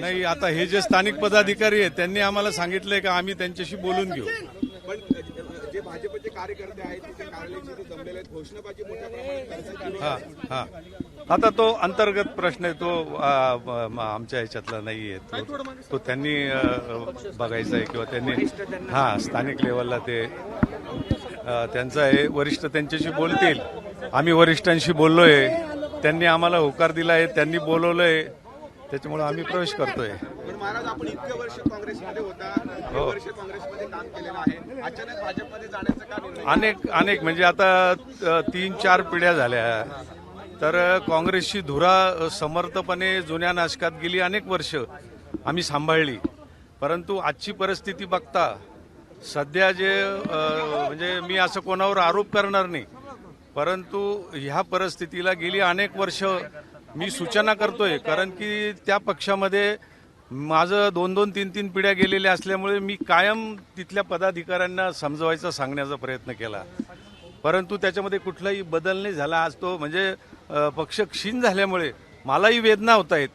नाही, आता हे जे स्थानिक पदाधिकारी आहेत त्यांनी आम्हाला सांगितलंय का आम्ही त्यांच्याशी बोलून घेऊ. पण जे भाजपचे कार्यकर्ते आहेत तिथे कार्यालयाची जमलेले आहेत, घोषणाबाजी मोठ्या प्रमाणात हा हा आता तो अंतर्गत प्रश्न आहे, तो आमच्या ह्याच्यातला नाही आहे. तो त्यांनी बघायचा आहे किंवा त्यांनी स्थानिक लेवलला ते त्यांचं आहे. वरिष्ठ त्यांच्याशी बोलतील. आम्ही वरिष्ठांशी बोललोय, त्यांनी आम्हाला होकार दिला आहे, त्यांनी बोलवलंय, त्याच्यामुळे आम्ही प्रवेश करतोय. पण महाराज आपण इतके वर्ष काँग्रेसमध्ये होता, वर्ष काँग्रेसमध्ये काम केलेलं आहे, अचानक भाजपमध्ये जाण्याचं का निर्णय? अनेक म्हणजे आता 3-4 पिढ्या झाल्या. तर काँग्रेसची धुरा समर्थपणे जुन्या नाशकात गेली अनेक वर्ष आम्ही सांभाळली. परंतु आजची परिस्थिती बघता सध्या जे म्हणजे मी असं कोणावर आरोप करणार नाही, परंतु ह्या परिस्थितीला गेली अनेक वर्ष मी सूचना करतोय. कारण की त्या पक्षामध्ये माझं 2-2, 3-3 पिढ्या गेलेल्या असल्यामुळे मी कायम तिथल्या पदाधिकाऱ्यांना समजवायचा, सांगण्याचा प्रयत्न केला. परंतु त्याच्यामध्ये कुठलाही बदल नाही झाला. आज तो म्हणजे पक्ष क्षीण झाल्यामुळे मलाही वेदना होत आहेत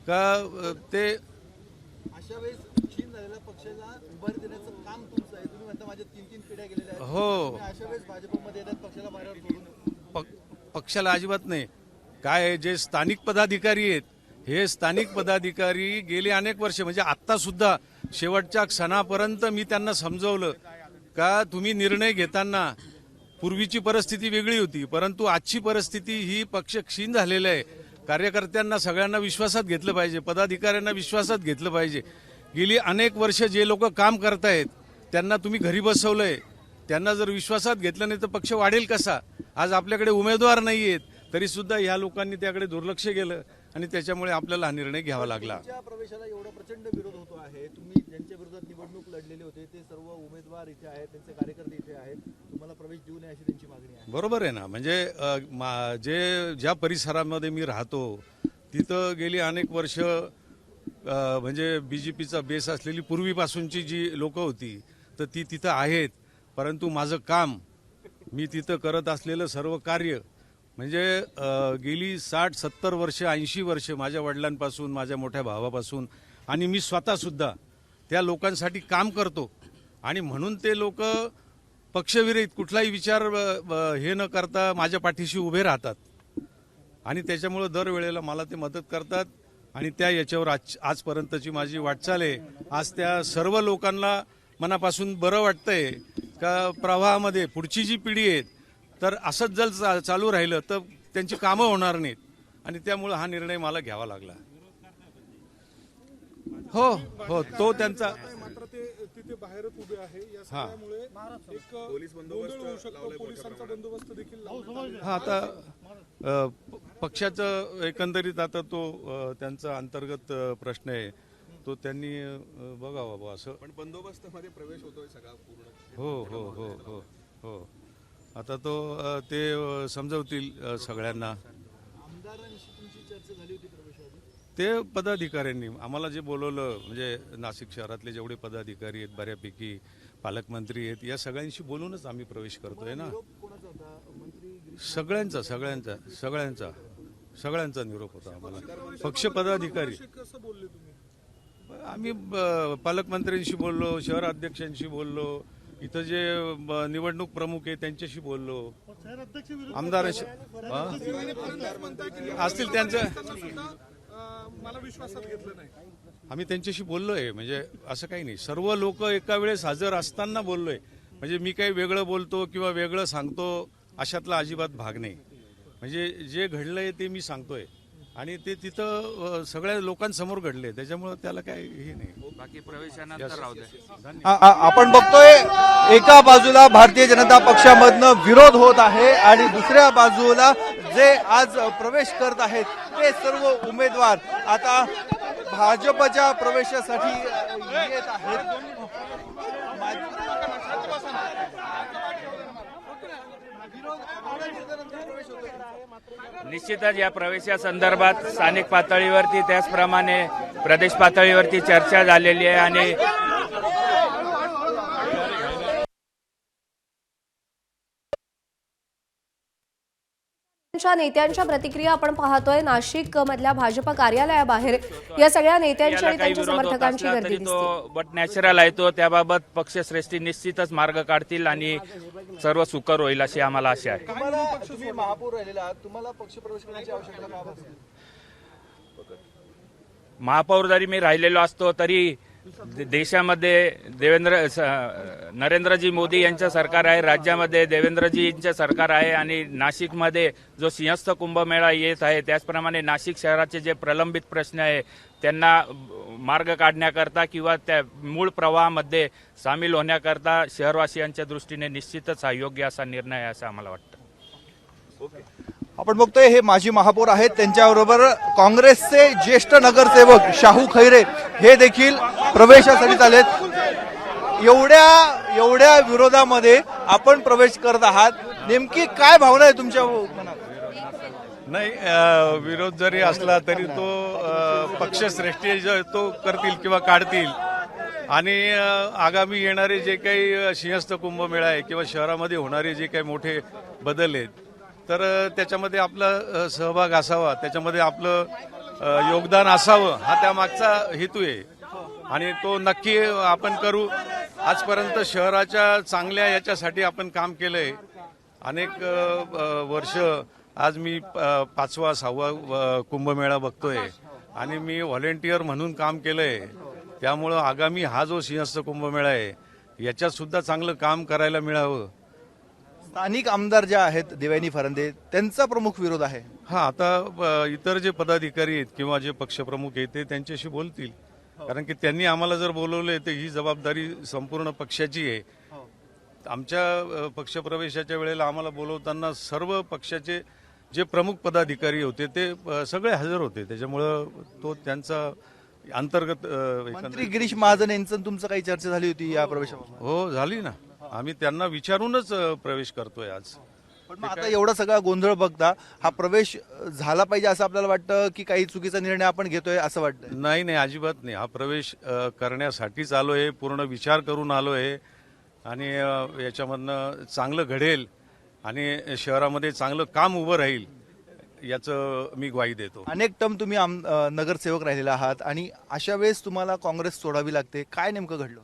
का ते अशा वेळेस क्षीण झालेल्या पक्षाला उभारी देण्याचं काम तुमचं आहे. तुम्ही म्हणता माझ्या 3-3 पिढ्या गेलेल्या आहेत. हो, अशा वेळेस भाजपमध्ये येतात पक्षाला मार्गावर सोडून पक्षाला अजिबात नाही. काय जे स्थानिक पदाधिकारी आहेत, हे स्थानिक पदाधिकारी गेले अनेक वर्ष म्हणजे आत्ता सुद्धा शेवटच्या क्षणापर्यंत मी त्यांना समजवलं का तुम्ही निर्णय घेताना पूर्वीची परिस्थिती वेगळी होती, परंतु आजची परिस्थिती ही पक्ष क्षीण झालेला आहे. कार्यकर्त्यांना सगळ्यांना विश्वासात घेतलं पाहिजे, पदाधिकाऱ्यांना विश्वासात घेतलं पाहिजे. गेली अनेक वर्ष जे लोक काम करतायत त्यांना तुम्ही घरी बसवलंय, त्यांना जर विश्वासात घेतलं नाही तर पक्ष वाढेल कसा? आज आपल्याकडे उमेदवार नाही आहेत तरी सुद्धा ह्या लोकांनी त्याकडे दुर्लक्ष केलं आणि त्याच्यामुळे आपल्याला हा निर्णय घ्यावा लागला. प्रवेशाला एवढा प्रचंड विरोध होतो आहे. तुम्ही ज्यांच्या विरोधात निवडणूक लढलेले होते ते सर्व उमेदवार इथे आहेत, त्यांचे कार्यकर्ते इथे आहेत, तुम्हाला प्रवेश देऊ नये अशी त्यांची मागणी आहे. बरोबर आहे ना. म्हणजे ज्या परिसरामध्ये मी राहतो तिथं गेली अनेक वर्ष म्हणजे बीजेपीचा बेस असलेली पूर्वीपासूनची जी लोक होती तर ती तिथं आहेत. परंतु माझं काम, मी तिथं करत असलेलं सर्व कार्य म्हणजे गेली 60-70 वर्ष 80 वर्ष माझ्या वडिलांपासून, माझ्या मोठ्या भावापासून आणि मी स्वतः सुद्धा त्या लोकांसाठी काम करतो. आणि म्हणून ते लोक पक्षविरहित कुठलाही विचार हे न करता माझ्या पाठीशी उभे राहतात आणि त्याच्यामुळे दरवेळेला मला ते मदत करतात. आणि त्या याच्यावर आजपर्यंतची माझी वाटचाल आहे. आज त्या सर्व लोकांना मनापासून बरं वाटतंय का प्रवाहामध्ये पुढची जी पिढी आहे तर असंच जर चालू राहिलं तर त्यांची कामं होणार नाहीत आणि त्यामुळे हा निर्णय मला घ्यावा लागला. हो, तो त्यांचा मात्र ते तिथे बाहेरच उभे आहे. या सगळ्यामुळे एक पोलीस बंदोबस्त होऊ शकतो. पोलिसांचा बंदोबस्त देखील लावण्यात हा आता पक्षाचं एकंदरीत आता तो त्यांचा अंतर्गत प्रश्न आहे, तो त्यांनी बघावा बा असं. पण बंदोबस्तामध्ये प्रवेश होतोय सगळा पूर्ण. हो हो हो हो हो आता तो ते समजवतील सगळ्यांना. आमदारांशी तुमची चर्चा झाली होती प्रवेशाआधी? ते पदाधिकाऱ्यांनी आम्हाला जे बोलवलं म्हणजे नाशिक शहरातले जेवढे पदाधिकारी आहेत बऱ्यापैकी पालकमंत्री आहेत या सगळ्यांशी बोलूनच आम्ही प्रवेश करतोय ना. कोणाचा होता? मंत्री सगळ्यांचा निरोप होता आम्हाला. पक्ष पदाधिकारी कसं बोलले तुम्ही? आम्ही पालकमंत्र्यांशी बोललो, शहर अध्यक्षांशी बोललो, इथं जे निवडणूक प्रमुख आहे त्यांच्याशी बोललो, आमदारांशी असतील त्यांचं मला विश्वासात घेतलं नाही. आम्ही त्यांच्याशी बोललोय. म्हणजे असं काही नाही, सर्व लोक एका वेळेस हजर असताना बोललोय. म्हणजे मी काही वेगळं बोलतो किंवा वेगळं सांगतो अशातला अजिबात भाग नाही. म्हणजे जे घडलंय ते मी सांगतोय आणि ते तिथं सगळ्या लोकांसमोर घडले, त्याच्यामुळे त्याला काही हे नाही. बाकी प्रवेशानंतर राहू दे. आपण बघतोय एका बाजूला भारतीय जनता पक्षामधनं विरोध होत आहे आणि दुसऱ्या बाजूला जे आज प्रवेश करत आहेत ते सर्व उमेदवार आता भाजपच्या प्रवेशासाठी येत आहेत. निश्चितच या प्रवेशासंदर्भात स्थानिक पातळीवरती त्याचप्रमाणे प्रदेश पातळीवरती चर्चा झालेली आहे आणि नेत्यांच्या प्रतिक्रिया आपण पाहतोय नाशिक मधल्या भाजप कार्यालयाबाहेर या सगळ्या नेत्यांची आणि काही त्यांच्या विरोध होत समर्थकांची असला गर्दी तरी दिसते. तो बट नॅचरल आहे तो. त्याबाबत पक्षश्रेष्ठी निश्चितच मार्ग काढतील आणि सर्व सुकर होईल अशी आम्हाला आशा आहे. तुम्ही महापौर राहिलेला आहात, तुम्हाला पक्षप्रवेश करण्याची आवश्यकता का भासते? महापौर जरी मी राहिलेलो असतो तरी देशामध्ये नरेंद्रजी मोदी यांचं सरकार आहे, राज्यामध्ये देवेंद्रजींचं सरकार आहे आणि नाशिकमध्ये जो सिंहस्थ कुंभमेळा येत आहे त्याचप्रमाणे नाशिक शहराचे जे प्रलंबित प्रश्न आहे त्यांना मार्ग काढण्याकरता किंवा त्या मूळ प्रवाहामध्ये सामील होण्याकरता शहरवासियांच्या दृष्टीने निश्चितच हा योग्य असा निर्णय आहे असं आम्हाला वाटतं. आपण बघतोय हे माजी महापौर आहेत, त्यांच्याबरोबर काँग्रेसचे ज्येष्ठ नगरसेवक शाहू खैरे हे देखील प्रवेशासाठी चालेत. एवढ्या विरोधामध्ये आपण प्रवेश करत आहात, नेमकी काय भावना आहे तुमच्या मनात? नाही, विरोध जरी असला तरी तो पक्षश्रेष्ठी तो करतील किंवा काढतील आणि आगामी येणारे जे काही सिंहस्थ कुंभमेळा आहे किंवा शहरामध्ये होणारे जे काही मोठे बदल आहेत तर त्याच्यामध्ये आपला सहभाग असावा, त्याच्यामध्ये आपलं योगदान असावं हा त्यामागचा हेतू आहे आणि तो नक्की आपण करू. आजपर्यंत शहराच्या चांगल्या याच्यासाठी आपण काम केलंय अनेक वर्ष. आज मी 5वा 6वा कुंभमेळा बघतोय आणि मी व्हॉलेंटियर म्हणून काम केलंय. त्यामुळं आगामी हा जो सिंहस्थ कुंभमेळा आहे याच्यात सुद्धा चांगलं काम करायला मिळावं. स्थानिक आमदार ज्या आहेत देवयानी फरांदे, त्यांचा प्रमुख विरोध आहे. हा, आता इतर जे पदाधिकारी आहेत किंवा जे पक्षप्रमुख आहेत ते त्यांच्याशी बोलतील, कारण की त्यांनी आम्हाला जर बोलवले तर ही जबाबदारी संपूर्ण पक्षाची आहे. आमच्या पक्षप्रवेशाच्या वेळेला आम्हाला बोलवताना सर्व पक्षाचे जे प्रमुख पदाधिकारी होते ते सगळे हजर होते. त्याच्यामुळं तो त्यांचा अंतर्गत मंत्री गिरीश महाजन यांचं तुमचं काही चर्चा झाली होती या प्रवेशाबाबत? हो, झाली ना. आम्ही त्यांना विचारूनच प्रवेश करतोय आज. पण मग आता एवढा सगळा गोंधळ बघता हा प्रवेश झाला पाहिजे असं आपल्याला वाटतं की काही चुकीचा निर्णय आपण घेतोय असं वाटतं? नाही, अजिबात नाही. हा प्रवेश करण्यासाठीच आलोय, पूर्ण विचार करून आलोय आणि याच्यामधनं चांगलं घडेल आणि शहरामध्ये चांगलं काम उभं राहील याचं मी ग्वाही देतो. अनेक टर्म तुम्ही नगरसेवक राहिलेला आहात आणि अशा वेळेस तुम्हाला काँग्रेस सोडावी लागते, काय नेमकं घडलं?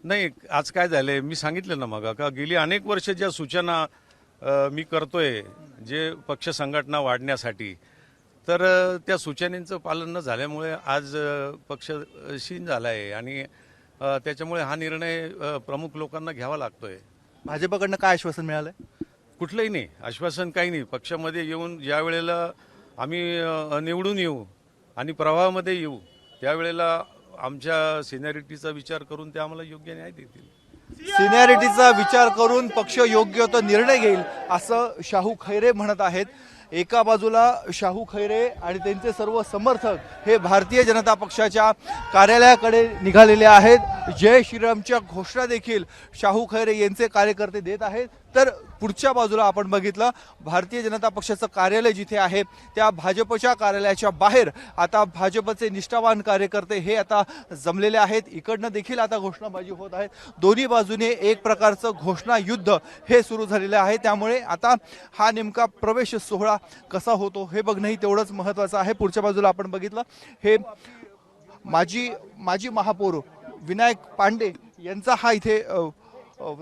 नाही, आज काय झालंय मी सांगितलं ना मग का गेली अनेक वर्ष ज्या सूचना मी करतोय जे पक्ष संघटना वाढण्यासाठी, तर त्या सूचनेचं पालन न झाल्यामुळे आज पक्ष क्षीण झाला आहे आणि त्याच्यामुळे हा निर्णय प्रमुख लोकांना घ्यावा लागतोय. भाजपकडनं काय आश्वासन मिळालंय? कुठलंही नाही आश्वासन, काही नाही. पक्षामध्ये येऊन ज्या वेळेला आम्ही निवडून येऊ आणि प्रवाहामध्ये येऊ त्यावेळेला आमच्या सिनियरिटीचा विचार करून ते आम्हाला योग्य न्याय देतील. सिनियरिटीचा विचार करून पक्ष योग्य तो निर्णय घेईल असं शाहू खैरे म्हणत आहेत. एका बाजूला शाहू खैरे आणि त्यांचे सर्व समर्थक हे भारतीय जनता पक्षाच्या कार्यालयाकडे निघालेले आहेत. जय श्रीरामच्या घोषणा देखील शाहू खैरे यांचे कार्यकर्ते देत आहेत. तर पुढच्या बाजूला आपण बघितलं भारतीय जनता पक्षाचं कार्यालय जिथे आहे त्या भाजपच्या कार्यालयाच्या बाहेर आता भाजपचे निष्ठावान कार्यकर्ते हे आता जमलेले आहेत. इकडनं देखील आता घोषणाबाजी होत आहे. दोन्ही बाजूने एक प्रकारचं घोषणा युद्ध हे सुरू झालेलं आहे. त्यामुळे आता हा नेमका प्रवेश सोहळा कसा होतो हे बघणंही तेवढंच महत्त्वाचं आहे. पुढच्या बाजूला आपण बघितलं हे माजी महापौर विनायक पांडे यांचा हा इथे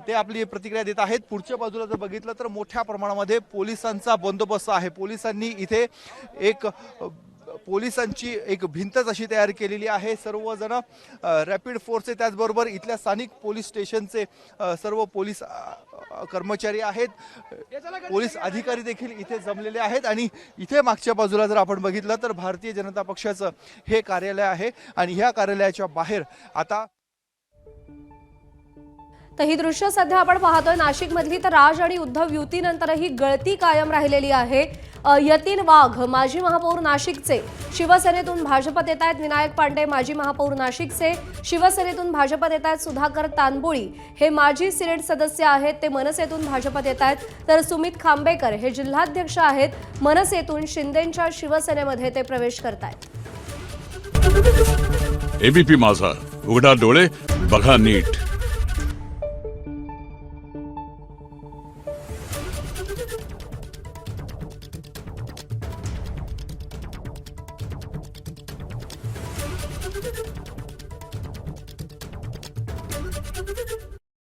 ते आपली प्रतिक्रिया देत आहेत. पुढच्या बाजूला जर बघितलं तर मोठ्या प्रमाणामध्ये पोलिसांचा बंदोबस्त आहे. पोलिसांनी इथे पोलिसांची एक भिंतच अशी तयार केलेली आहे. सर्वजण रॅपिड फोर्सचे त्याचबरोबर इथल्या स्थानिक पोलीस स्टेशनचे सर्व पोलीस कर्मचारी आहेत, पोलीस अधिकारी देखील इथे जमलेले आहेत. आणि इथे मागच्या बाजूला जर आपण बघितलं तर भारतीय जनता पक्षाचं हे कार्यालय आहे आणि ह्या कार्यालयाच्या बाहेर आता तर ही दृश्य सध्या आपण पाहतोय नाशिक मधली. तर राज आणि उद्धव युतीनंतरही गळती कायम राहिलेली आहे. यतीन वाघ माजी महापौर नाशिकचे शिवसेनेतून भाजपत येत आहेत. विनायक पांडे माजी महापौर नाशिकचे शिवसेनेतून भाजपत येत आहेत. सुधाकर तानबोळी हे माजी सिनेट सदस्य आहेत, ते मनसेतून भाजपत येत आहेत. तर सुमित खांबेकर हे जिल्हाध्यक्ष आहेत, मनसेतून शिंदेंच्या शिवसेनेमध्ये ते प्रवेश करत आहेत. एबीपी माझा, उघडा डोळे बघा नीट.